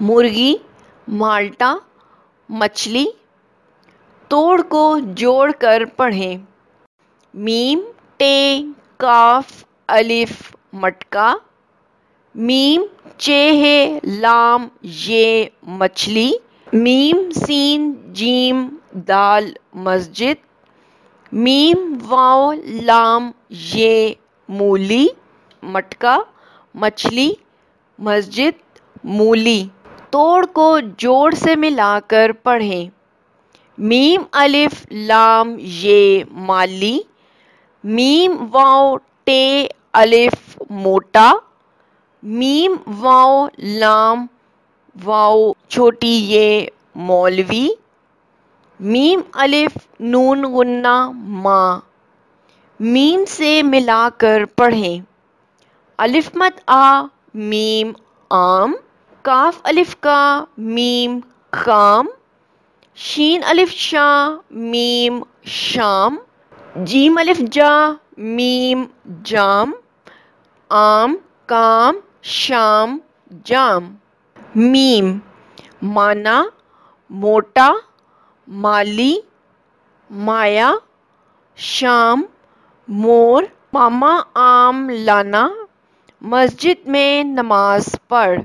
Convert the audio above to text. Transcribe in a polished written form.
مرغی، مالٹا، مچھلی۔ توڑ کو جوڑ کر پڑھیں۔ میم ٹے کاف الف مٹکا، میم چے لام یہ مچھلی، میم سین جیم دال مسجد، میم واو لام یہ مولی۔ مٹکا مچھلی، مسجد مولی۔ توڑ کو جوڑ سے ملا کر پڑھیں۔ میم الف لام یہ مالی، میم واو ٹے الف موٹا، میم واو لام واو چھوٹی یہ مولوی، میم الف نون غنہ ماں۔ میم سے ملا کر پڑھیں۔ الف مد آ میم آم، کاف الف کا میم کام، شین الف شا میم شام، جیم الف جا میم جام، آم کام شام جام۔ میم مانا، موٹا، مالی، مایا، شام، مور۔ ماما آم لانا، مسجد میں نماز پڑھ۔